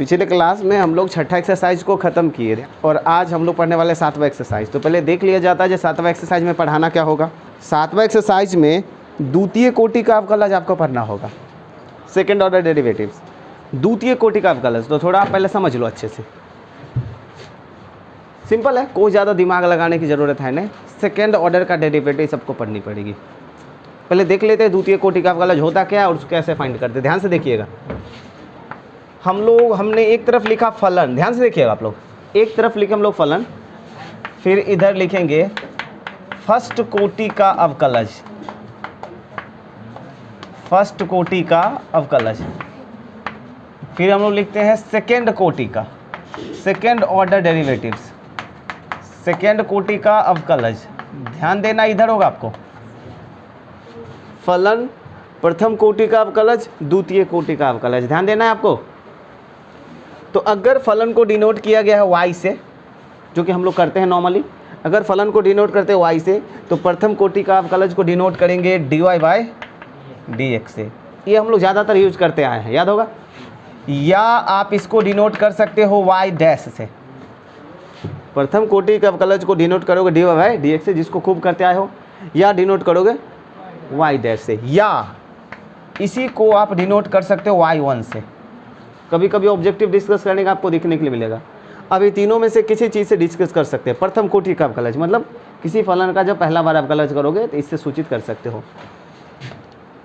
पिछले क्लास में हम लोग छठा एक्सरसाइज को ख़त्म किए थे और आज हम लोग पढ़ने वाले 7वां एक्सरसाइज। तो पहले देख लिया जाता है जो 7वां एक्सरसाइज में पढ़ाना क्या होगा। 7वां एक्सरसाइज में द्वितीय कोटि का अवकलज आपको पढ़ना होगा, सेकेंड ऑर्डर डेरिवेटिव्स, द्वितीय कोटि का अवकलज। तो थोड़ा आप पहले समझ लो अच्छे से, सिंपल है, कोई ज़्यादा दिमाग लगाने की ज़रूरत है नहीं। सेकेंड ऑर्डर का डेरिवेटिव सबको पढ़नी पड़ेगी। पहले देख लेते हैं द्वितीय कोटि का अवकलज होता क्या है और उसको कैसे फाइंड करते हैं। ध्यान से देखिएगा, हमने एक तरफ लिखा फलन, ध्यान से देखिएगा आप लोग, एक तरफ लिखे हम लोग फलन, फिर इधर लिखेंगे फर्स्ट कोटि का अवकलज, फर्स्ट कोटि का अवकलज, फिर हम लोग लिखते हैं सेकेंड कोटि का, सेकेंड ऑर्डर डेरिवेटिव्स, सेकेंड कोटि का अवकलज। ध्यान देना इधर होगा आपको, फलन प्रथम कोटि का अवकलज, द्वितीय कोटि का अवकलज, ध्यान देना है आपको। तो अगर फलन को डिनोट किया गया है y से, जो कि हम लोग करते हैं नॉर्मली, अगर फलन को डिनोट करते हैं y से, तो प्रथम कोटि का अवकलज को डिनोट करेंगे dy बाय dx से। ये हम लोग ज़्यादातर यूज करते आए हैं, याद होगा। या आप इसको डिनोट कर सकते हो y डैश से, प्रथम कोटि के अवकलज को डिनोट करोगे dy बाय dx से, जिसको खूब करते आए हो, या डिनोट करोगे y डैश से, या इसी को आप डिनोट कर सकते हो y1 से। कभी कभी ऑब्जेक्टिव डिस्कस करने का आपको देखने के लिए मिलेगा। अब ये तीनों में से किसी चीज़ से डिस्कस कर सकते हैं। प्रथम कोटि का अवकलज मतलब किसी फलन का जब पहला बार अवकलज करोगे तो इससे सूचित कर सकते हो।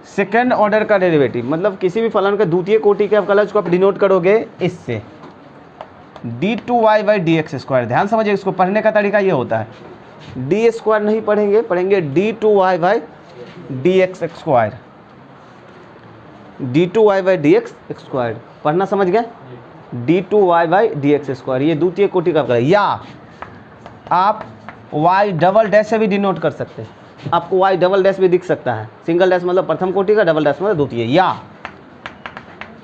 सेकेंड ऑर्डर का डेरिवेटिव मतलब किसी भी फलन का द्वितीय कोटि के अवकलज को आप डिनोट करोगे इससे, d2y बाई dx स्क्वायर। ध्यान समझिए, इसको पढ़ने का तरीका ये होता है, डी स्क्वायर नहीं पढ़ेंगे, पढ़ेंगे d2y by dx square, d2y by dx square. पढ़ना समझ गए, d2y बाई dx स्क्वायर, ये द्वितीय कोटि का अवकलज। या आप y डबल डैश से भी डिनोट कर सकते हैं, आपको y डबल डैश भी दिख सकता है। सिंगल डैश मतलब प्रथम कोटि का, डबल डैश मतलब द्वितीय। या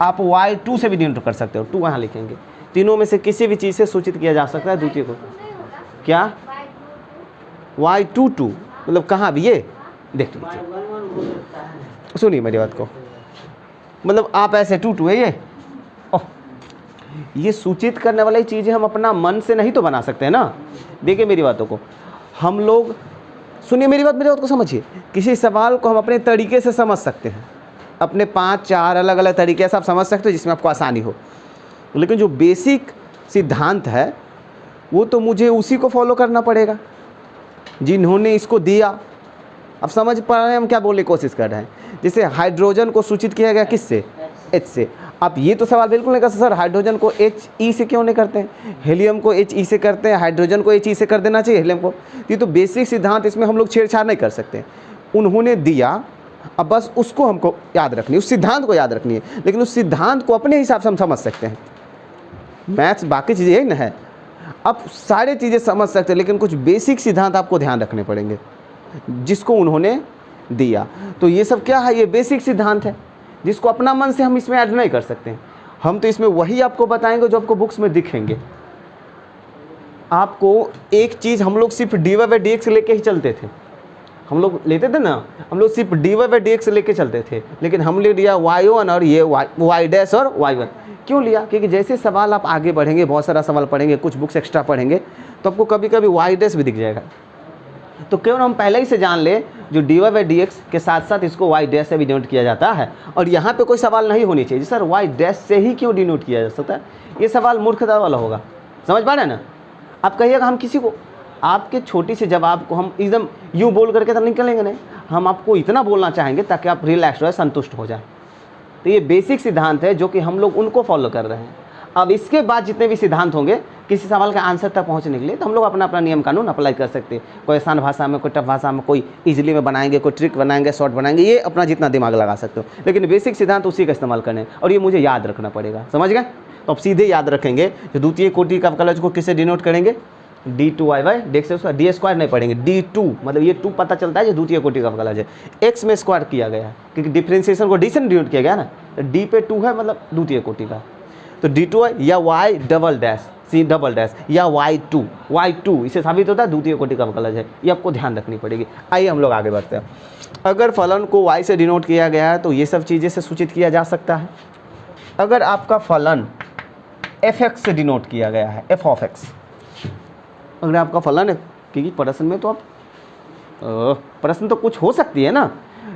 आप y2 से भी डिनोट कर सकते हो, 2 यहाँ लिखेंगे। तीनों में से किसी भी चीज़ से सूचित किया जा सकता है द्वितीय को। क्या y22 मतलब कहाँ भी, ये देख लीजिए, सुनिए मेरी बात को, मतलब आप ऐसे 2 है ये, ये सूचित करने वाली चीज़ें हम अपना मन से नहीं तो बना सकते हैं ना। देखिए मेरी बातों को, हम लोग सुनिए मेरी बात को समझिए। किसी सवाल को हम अपने तरीके से समझ सकते हैं, अपने 5-4 अलग अलग तरीके से आप समझ सकते हो जिसमें आपको आसानी हो, लेकिन जो बेसिक सिद्धांत है वो तो मुझे उसी को फॉलो करना पड़ेगा जिन्होंने इसको दिया। अब समझ पा रहे हैं हम क्या बोलने की कोशिश कर रहे हैं। जैसे हाइड्रोजन को सूचित किया गया किससे, H से। आप ये तो सवाल बिल्कुल नहीं कर सकते सर हाइड्रोजन को HE से क्यों नहीं करते हैं, हीलियम को HE से करते हैं, हाइड्रोजन को HE से कर देना चाहिए हीलियम को। ये तो बेसिक सिद्धांत, इसमें हम लोग छेड़छाड़ नहीं कर सकते। उन्होंने दिया, अब बस उसको हमको याद रखनी है, उस सिद्धांत को याद रखनी है, लेकिन उस सिद्धांत को अपने हिसाब से हम समझ सकते हैं। मैथ्स बाकी चीज़ें यही ना है, आप सारी चीज़ें समझ सकते हैं, लेकिन कुछ बेसिक सिद्धांत आपको ध्यान रखने पड़ेंगे जिसको उन्होंने दिया। तो ये सब क्या है, ये बेसिक सिद्धांत है जिसको अपना मन से हम इसमें ऐड नहीं कर सकते। हम तो इसमें वही आपको बताएंगे जो आपको बुक्स में दिखेंगे। आपको एक चीज़ हम लोग सिर्फ dy बाई dx लेके ही चलते थे, हम लोग लेते थे ना, हम लोग सिर्फ dy बाई dx लेके चलते थे, लेकिन हम ले लिया y1 और ये y डैश और y1। क्यों लिया? क्योंकि जैसे सवाल आप आगे बढ़ेंगे, बहुत सारा सवाल पढ़ेंगे, कुछ बुक्स एक्स्ट्रा पढ़ेंगे, तो आपको कभी कभी y डैश भी दिख जाएगा। तो क्यों हम पहले ही से जान ले जो dy बाई dx के साथ साथ इसको y डैश से भी डिनोट किया जाता है, और यहाँ पे कोई सवाल नहीं होनी चाहिए सर y डैश से ही क्यों डिनोट किया जा सकता है। ये सवाल मूर्खता वाला होगा, समझ पा रहे हैं ना। आप कहिएगा हम किसी को, आपके छोटी से जवाब को हम एकदम यूँ बोल करके तो निकलेंगे नहीं, हम आपको इतना बोलना चाहेंगे ताकि आप रिलैक्स हो, संतुष्ट हो जाए। तो ये बेसिक सिद्धांत है जो कि हम लोग उनको फॉलो कर रहे हैं। अब इसके बाद जितने भी सिद्धांत होंगे किसी सवाल का आंसर तक पहुंचने के लिए, तो हम लोग अपना अपना नियम कानून अप्लाई कर सकते हैं। कोई आसान भाषा में, कोई टफ भाषा में, कोई इजीली में बनाएंगे, कोई ट्रिक बनाएंगे, शॉर्ट बनाएंगे, ये अपना जितना दिमाग लगा सकते हो, लेकिन बेसिक सिद्धांत उसी का इस्तेमाल करें और ये मुझे याद रखना पड़ेगा, समझ गए। तो अब सीधे याद रखेंगे जो द्वितीय कोटि का अवकलज को किससे डिनोट करेंगे, d2y by dx square, D square नहीं पढ़ेंगे, d2 मतलब ये 2 पता चलता है जो द्वितीय कोटि का अवकलज है। x में स्क्वायर किया गया है क्योंकि डिफ्रेंसिएशन को d से डिनोट किया गया ना, d पे 2 है मतलब द्वितीय कोटि का। तो d2 या y double dash c double dash या y2 इसे साबित होता है द्वितीय कोटि का अवकलज है, ये आपको ध्यान रखनी पड़ेगी। आइए हम लोग आगे बढ़ते हैं। अगर फलन को y से डिनोट किया गया है तो ये सब चीज़ें से सूचित किया जा सकता है। अगर आपका फलन एफ एक्स से डिनोट किया गया है, एफ ऑफ एक्स। अगर आपका फलन है, क्योंकि प्रश्न में तो आप प्रश्न तो कुछ हो सकती है ना,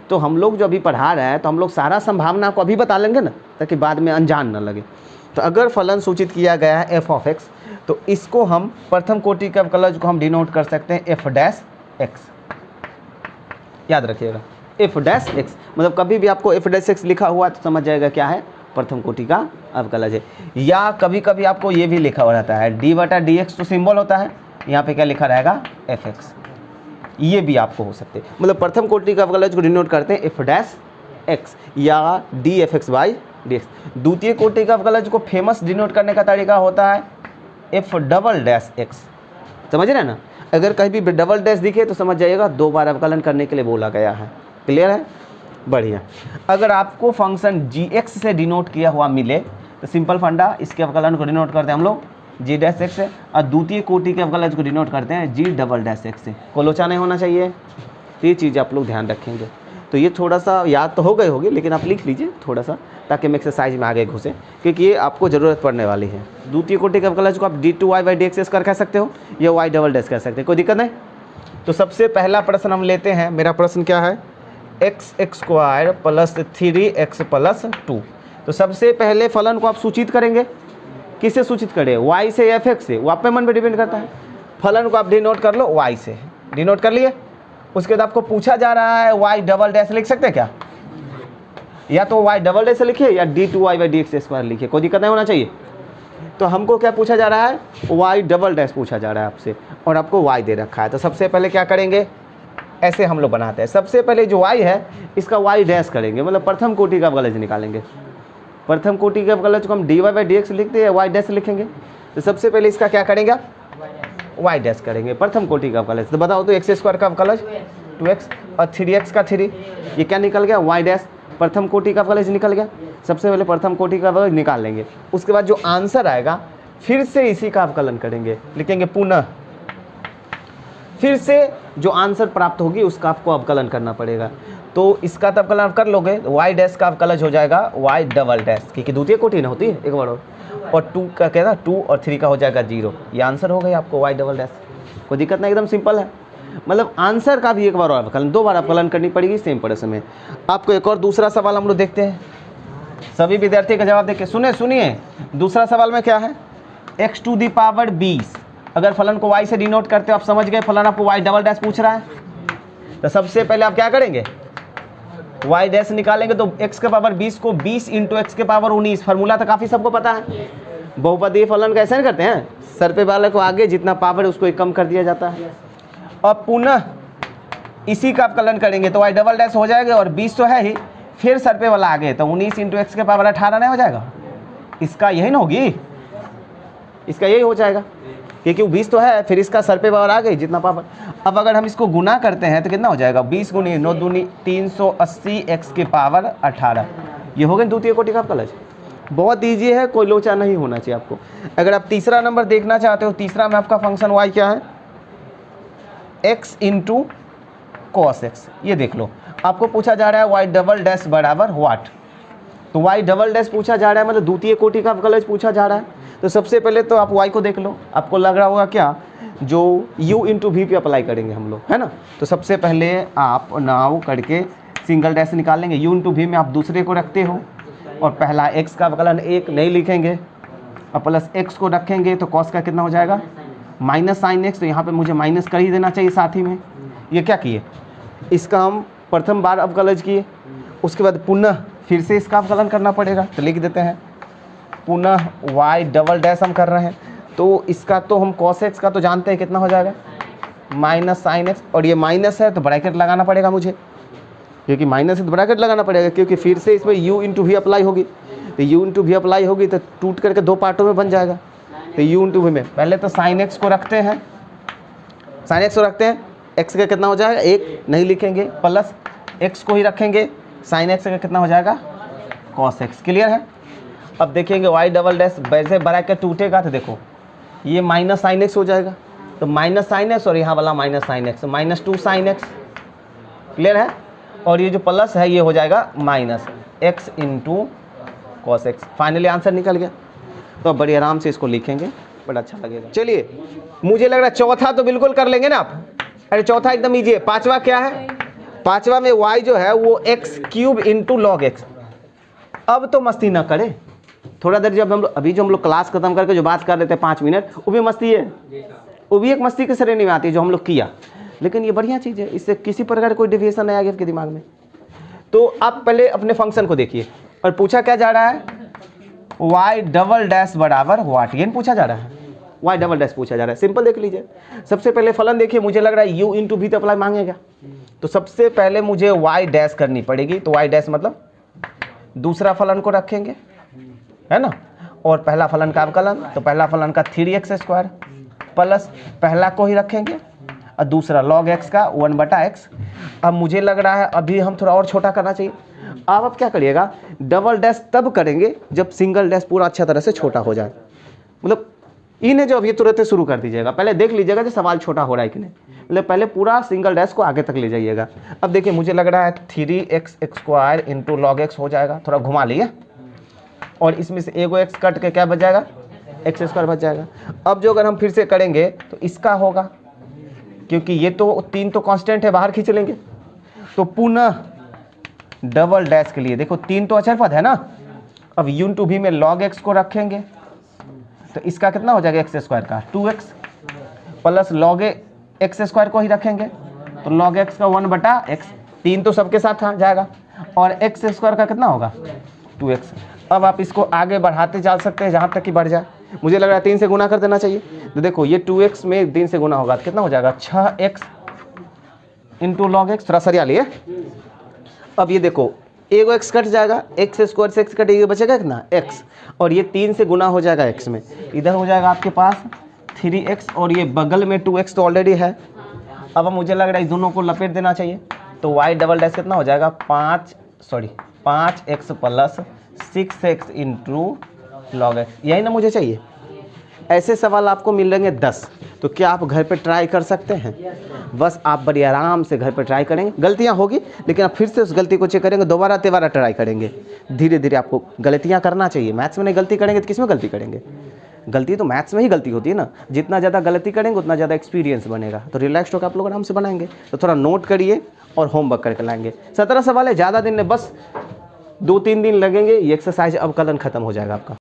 तो हम लोग जो अभी पढ़ा रहे हैं तो हम लोग सारा संभावना को अभी बता लेंगे ना, ताकि बाद में अनजान ना लगे। तो अगर फलन सूचित किया गया है एफ ऑफ एक्स, तो इसको हम प्रथम कोटि के अवकलज को हम डिनोट कर सकते हैं एफ डैश एक्स। याद रखिएगा, एफ डैश एक्स, मतलब कभी भी आपको एफ डैश एक्स लिखा हुआ तो समझ जाएगा क्या है, प्रथम कोटि का अवकलज है। या कभी कभी आपको ये भी लिखा हुआ रहता है डी बटा डी एक्स, तो सिंबल होता है, यहाँ पे क्या लिखा रहेगा, एफ एक्स। ये भी आपको हो सकते हैं, मतलब प्रथम कोटि का अवकलज को डिनोट करते हैं एफ डैश एक्स या D F x by D x. द्वितीय कोटि का अवकलज को फेमस डिनोट करने का तरीका होता है एफ डबल डैश एक्स। समझ रहे हैं ना, अगर कहीं भी डबल डैश दिखे तो समझ जाइएगा 2 बार अवकलन करने के लिए बोला गया है। क्लियर है, बढ़िया। अगर आपको फंक्शन जी एक्स से डिनोट किया हुआ मिले तो सिंपल फंडा, इसके अवकलन को डिनोट करते हैं हम लोग जी डैश एक्स से, और द्वितीय कोटि के अवकलज को डिनोट करते हैं जी डबल डैश एक्स से। कोई लोचा नहीं होना चाहिए, तो ये चीज़ आप लोग ध्यान रखेंगे। तो ये थोड़ा सा याद तो हो गए होगी, लेकिन आप लिख लीजिए थोड़ा सा, ताकि हम एक्सरसाइज में आगे घुसे, क्योंकि ये आपको ज़रूरत पड़ने वाली है। द्वितीय कोटि के अवकलज को आप D two Y by D X कर कह सकते हो, या वाई डबल डैश कह सकते हैं, कोई दिक्कत नहीं। तो सबसे पहला प्रश्न हम लेते हैं, मेरा प्रश्न क्या है, x x square plus 3x plus 2। तो सबसे पहले फलन को आप सूचित करेंगे, किससे सूचित करें, y से या f से, वो आप पे मन पे डिपेंड करता है। फलन को आप डिनोट कर लो y से, डिनोट कर लिए। उसके बाद आपको पूछा जा रहा है y डबल डैश लिख सकते हैं क्या, या तो y डबल डैश लिखिए या D two Y by D X square लिखिए, कोई दिक्कत नहीं होना चाहिए। तो हमको क्या पूछा जा रहा है, y डबल डैश पूछा जा रहा है आपसे, और आपको y दे रखा है। तो सबसे पहले क्या करेंगे, ऐसे हम लोग बनाते हैं। सबसे पहले जो y है इसका y डैश करेंगे, मतलब प्रथम कोटि का अवकलज निकालेंगे। प्रथम कोटि के अवकलज को हम D Y by D X लिखते हैं, y डैश लिखेंगे। तो सबसे पहले इसका क्या करेंगे आप, y डैश करेंगे, प्रथम कोटि का अवकलज। तो बताओ तो एक्स स्क्वायर का अवकलज 2x और 3x का 3, ये क्या निकल गया, y डैश, प्रथम कोटि का अवकलज निकल गया। सबसे पहले प्रथम कोटि का अवकलज निकाल लेंगे, उसके बाद जो आंसर आएगा फिर से इसी का अवकलन करेंगे, लिखेंगे पुनः, फिर से जो आंसर प्राप्त होगी उसका आपको अवकलन करना पड़ेगा। तो इसका तो अवकलन कर लोगे, y डैश का अवकलज हो जाएगा y डबल डैश, क्योंकि द्वितीय कोटि ना होती है, एक बार और 2 का कहता 2 और 3 का हो जाएगा 0। ये आंसर हो गया आपको y डबल डैश, कोई दिक्कत नहीं, एकदम सिंपल है। मतलब आंसर का भी एक बार और अवकलन, 2 बार अवकलन करनी पड़ेगी सेम प्रश्न में। आपको एक और दूसरा सवाल हम लोग देखते हैं, सभी विद्यार्थी का जवाब देखिए, सुनिए। दूसरा सवाल में क्या है, x टू दी पावर 20। अगर फलन को y से डिनोट करते हो, आप समझ गए, फलन आपको y डबल डैश पूछ रहा है। तो सबसे पहले आप क्या करेंगे, y डैश निकालेंगे। तो x के पावर 20 को 20 इंटू एक्स के पावर 19, फार्मूला तो काफ़ी सबको पता है। बहुपदीय फलन कैसे करते हैं, सर पे वाले को आगे जितना पावर है उसको कम कर दिया जाता है। और पुनः इसी का अवकलन करेंगे तो y डबल डैश हो जाएगा, और 20 तो है ही, फिर सर पे वाला आगे, तो 19 इंटू एक्स के पावर 18 नहीं हो जाएगा, इसका यही ना होगी, इसका यही हो जाएगा, क्योंकि 20 तो है, फिर इसका सर पे पावर आ गई जितना पावर। अब अगर हम इसको गुना करते हैं तो कितना हो जाएगा, 20 गुनी 9 दूनी 380 एक्स के पावर 18। ये हो गए द्वितीय कोटि का अवकलज। बहुत ईजी है, कोई लोचा नहीं होना चाहिए आपको। अगर आप तीसरा नंबर देखना चाहते हो, तीसरा में आपका फंक्शन y क्या है, x इंटू कॉस एक्स। ये देख लो, आपको पूछा जा रहा है y डबल डैश बराबर व्हाट। तो y डबल डैश पूछा जा रहा है, मतलब द्वितीय कोटि का अवकलज पूछा जा रहा है। तो सबसे पहले तो आप y को देख लो, आपको लग रहा होगा क्या, जो u इंटू वी पे अप्लाई करेंगे हम लोग, है ना। तो सबसे पहले आप नाव करके सिंगल डैश निकालेंगे, u इंटू वी में आप दूसरे को रखते हो, और पहला x का अवकलन 1 नहीं लिखेंगे, और प्लस x को रखेंगे, तो कॉस का कितना हो जाएगा, माइनस साइन x। तो यहाँ पे मुझे माइनस कर ही देना चाहिए साथ ही में। ये क्या किए, इसका हम प्रथम बार अवकलज किए, उसके बाद पुनः फिर से इसका अवकलन करना पड़ेगा। तो लिख देते हैं पुनः y डबल डैश हम कर रहे हैं, तो इसका तो हम cos x का तो जानते हैं कितना हो जाएगा, माइनस साइन x, और ये माइनस है तो ब्रैकेट लगाना पड़ेगा मुझे, क्योंकि माइनस है तो ब्रैकेट लगाना पड़ेगा, क्योंकि फिर से इसमें u इंटू वी अप्लाई होगी। तो u इंटू वी अप्लाई होगी तो टूट करके 2 पार्टों में बन जाएगा। तो u इंटू वी में पहले तो साइन x को रखते हैं, साइन x को रखते हैं, x का कितना हो जाएगा 1 नहीं लिखेंगे, प्लस x को ही रखेंगे, साइन x का कितना हो जाएगा cos x। क्लियर है। अब देखेंगे y डबल डैश वैसे ब्रैकेट टूटेगा तो देखो ये माइनस साइन एक्स हो जाएगा, तो माइनस साइन एक्स और यहाँ वाला minus sine x, minus 2 sine x. Clear है। और ये जो प्लस है ये हो जाएगा minus x into cos x. Finally answer निकल गया। तो अब बड़ी आराम से इसको लिखेंगे, बड़ा अच्छा लगेगा। चलिए, मुझे लग रहा है चौथा तो बिल्कुल कर लेंगे ना आप। अरे चौथा एकदम ईजी है। पांचवा क्या है? पांचवा में y जो है वो x³ इंटू लॉग x। अब तो मस्ती ना करे, थोड़ा देर जब हम लोग अभी जो हम लोग क्लास खत्म करके जो बात कर रहे थे 5 मिनट, वो भी मस्ती है, वो भी एक मस्ती की श्रेणी में आती है जो हम लोग किया। लेकिन ये बढ़िया चीज़ है, इससे किसी प्रकार कोई डेविएशन नहीं आ गया आपके दिमाग में। तो आप पहले अपने फंक्शन को देखिए, और पूछा क्या जा रहा है? y डबल डैश बराबर व्हाट, ये पूछा जा रहा है, y डबल डैश पूछा जा रहा है। सिंपल देख लीजिए, सबसे पहले फलन देखिए, मुझे लग रहा है u इंटू भी तो अप्लाई मांगेगा, तो सबसे पहले मुझे y डैश करनी पड़ेगी। तो y डैश मतलब दूसरा फलन को रखेंगे, है ना, और पहला फलन का अवकलन, तो पहला फलन का 3x² प्लस पहला को ही रखेंगे और दूसरा log x का 1/x। अब मुझे लग रहा है अभी हम थोड़ा और छोटा करना चाहिए। अब क्या करिएगा, डबल डैश तब करेंगे जब सिंगल डैश पूरा अच्छा तरह से छोटा हो जाए। मतलब इन्हें जो अभी तुरंत शुरू कर दीजिएगा, पहले देख लीजिएगा जो सवाल छोटा हो रहा है कि नहीं, मतलब पहले पूरा सिंगल डैश को आगे तक ले जाइएगा। अब देखिए मुझे लग रहा है 3x² इंटू लॉग x हो जाएगा, थोड़ा घुमा लिए, और इसमें से एगो x कट के क्या बच जाएगा, x² बच जाएगा। अब जो अगर हम फिर से करेंगे तो इसका होगा, क्योंकि ये तो 3 तो कांस्टेंट है, बाहर खींच लेंगे, तो पुनः डबल डैश के लिए देखो 3 तो अचर पद है ना, अब u इंटू v में log x को रखेंगे, तो इसका कितना हो जाएगा x² का 2x प्लस log x² को ही रखेंगे, तो log x का 1/x, 3 तो सबके साथ आ जाएगा, और x² का कितना होगा 2x। अब आप इसको आगे बढ़ाते जा सकते हैं जहाँ तक कि बढ़ जाए। मुझे लग रहा है 3 से गुना कर देना चाहिए, तो देखो ये 2x में 3 से गुना होगा तो कितना हो जाएगा 6x इंटू लॉग x। थोड़ा सरिया लिए, अब ये देखो एगो x कट जाएगा, x² से x कटेगा, बचेगा कितना x, और ये 3 से गुना हो जाएगा x में, इधर हो जाएगा आपके पास 3x, और ये बगल में 2x तो ऑलरेडी है। अब मुझे लग रहा है इस दोनों को लपेट देना चाहिए, तो y डबल डैश कितना हो जाएगा 5x plus 6x into log x, यही ना मुझे चाहिए। ऐसे सवाल आपको मिल रहेंगे 10, तो क्या आप घर पे ट्राई कर सकते हैं? बस आप बड़ी आराम से घर पे ट्राई करेंगे, गलतियां होगी लेकिन आप फिर से उस गलती को चेक करेंगे, दोबारा तिबारा ट्राई करेंगे। धीरे धीरे आपको गलतियां करना चाहिए। मैथ्स में नहीं गलती करेंगे तो किस में गलती करेंगे? गलती तो मैथ्स में ही गलती होती है ना। जितना ज़्यादा गलती करेंगे उतना ज़्यादा एक्सपीरियंस बनेगा। तो रिलैक्स होकर आप लोग आराम से बनाएंगे। तो थोड़ा नोट करिए और होमवर्क करके लाएंगे। 17 सवाल है, ज़्यादा दिन में, बस 2-3 दिन लगेंगे। ये एक्सरसाइज अब कल खत्म हो जाएगा आपका।